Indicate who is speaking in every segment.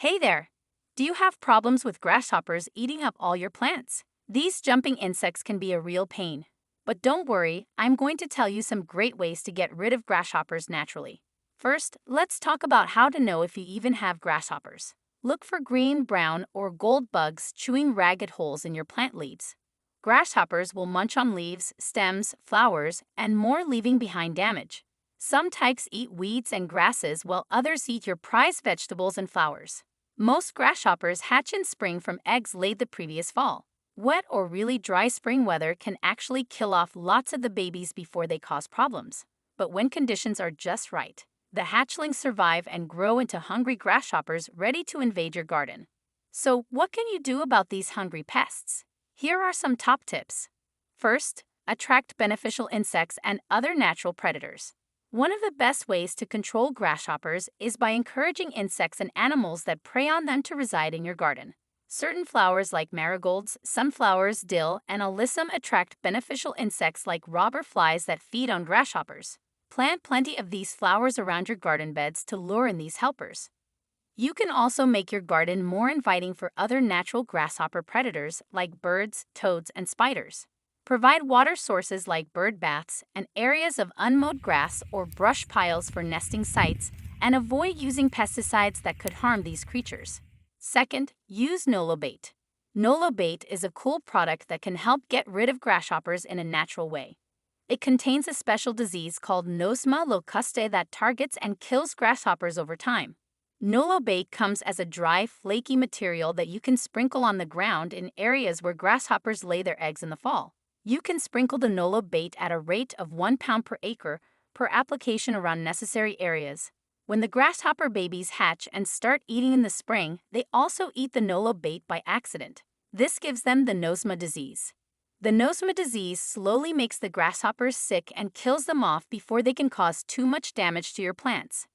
Speaker 1: Hey there! Do you have problems with grasshoppers eating up all your plants? These jumping insects can be a real pain. But don't worry, I'm going to tell you some great ways to get rid of grasshoppers naturally. First, let's talk about how to know if you even have grasshoppers. Look for green, brown, or gold bugs chewing ragged holes in your plant leaves. Grasshoppers will munch on leaves, stems, flowers, and more, leaving behind damage. Some types eat weeds and grasses while others eat your prized vegetables and flowers. Most grasshoppers hatch in spring from eggs laid the previous fall. Wet or really dry spring weather can actually kill off lots of the babies before they cause problems. But when conditions are just right, the hatchlings survive and grow into hungry grasshoppers ready to invade your garden. So, what can you do about these hungry pests? Here are some top tips. First, attract beneficial insects and other natural predators. One of the best ways to control grasshoppers is by encouraging insects and animals that prey on them to reside in your garden. Certain flowers like marigolds, sunflowers, dill, and alyssum attract beneficial insects like robber flies that feed on grasshoppers. Plant plenty of these flowers around your garden beds to lure in these helpers. You can also make your garden more inviting for other natural grasshopper predators like birds, toads, and spiders. Provide water sources like bird baths and areas of unmowed grass or brush piles for nesting sites, and avoid using pesticides that could harm these creatures. Second, use Nolo bait. Nolo bait is a cool product that can help get rid of grasshoppers in a natural way. It contains a special disease called Nosema locustae that targets and kills grasshoppers over time. Nolo bait comes as a dry, flaky material that you can sprinkle on the ground in areas where grasshoppers lay their eggs in the fall. You can sprinkle the Nolo bait at a rate of 1 pound per acre per application around necessary areas. When the grasshopper babies hatch and start eating in the spring, they also eat the Nolo bait by accident. This gives them the nosema disease. The nosema disease slowly makes the grasshoppers sick and kills them off before they can cause too much damage to your plants.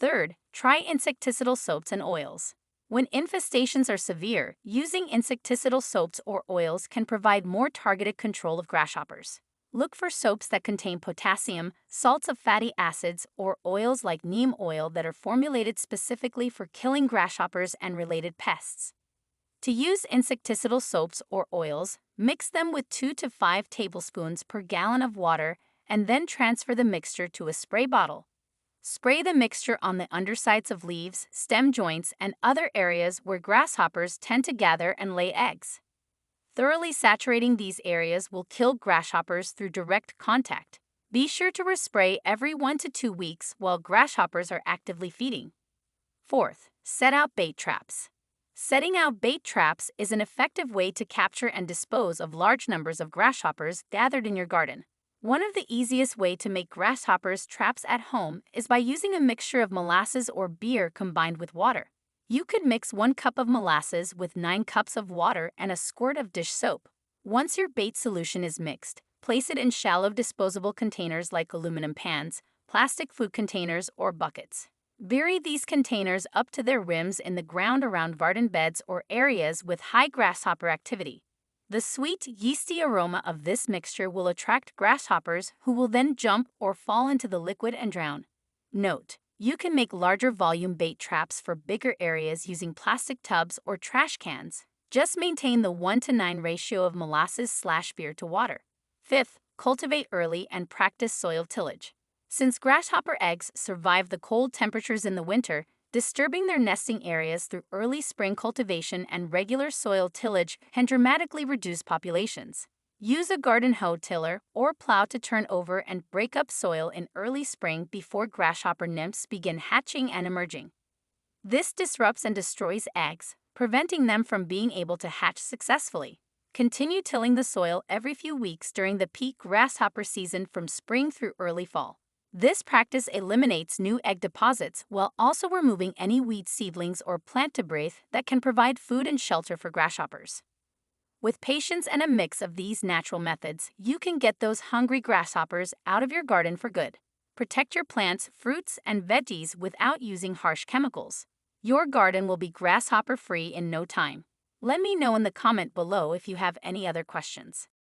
Speaker 1: Third, try insecticidal soaps and oils. When infestations are severe, using insecticidal soaps or oils can provide more targeted control of grasshoppers. Look for soaps that contain potassium, salts of fatty acids, or oils like neem oil that are formulated specifically for killing grasshoppers and related pests. To use insecticidal soaps or oils, mix them with 2 to 5 tablespoons per gallon of water and then transfer the mixture to a spray bottle. Spray the mixture on the undersides of leaves, stem joints, and other areas where grasshoppers tend to gather and lay eggs. Thoroughly saturating these areas will kill grasshoppers through direct contact. Be sure to respray every 1 to 2 weeks while grasshoppers are actively feeding. Fourth, set out bait traps. Setting out bait traps is an effective way to capture and dispose of large numbers of grasshoppers gathered in your garden. One of the easiest ways to make grasshoppers traps at home is by using a mixture of molasses or beer combined with water. You could mix 1 cup of molasses with 9 cups of water and a squirt of dish soap. Once your bait solution is mixed, place it in shallow disposable containers like aluminum pans, plastic food containers, or buckets. Bury these containers up to their rims in the ground around garden beds or areas with high grasshopper activity. The sweet, yeasty aroma of this mixture will attract grasshoppers who will then jump or fall into the liquid and drown. Note: you can make larger volume bait traps for bigger areas using plastic tubs or trash cans. Just maintain the 1:9 ratio of molasses/beer to water. Fifth, cultivate early and practice soil tillage. Since grasshopper eggs survive the cold temperatures in the winter, disturbing their nesting areas through early spring cultivation and regular soil tillage can dramatically reduce populations. Use a garden hoe tiller or plow to turn over and break up soil in early spring before grasshopper nymphs begin hatching and emerging. This disrupts and destroys eggs, preventing them from being able to hatch successfully. Continue tilling the soil every few weeks during the peak grasshopper season from spring through early fall. This practice eliminates new egg deposits while also removing any weed seedlings or plant debris that can provide food and shelter for grasshoppers. With patience and a mix of these natural methods, you can get those hungry grasshoppers out of your garden for good. Protect your plants, fruits, and veggies without using harsh chemicals. Your garden will be grasshopper-free in no time. Let me know in the comment below if you have any other questions.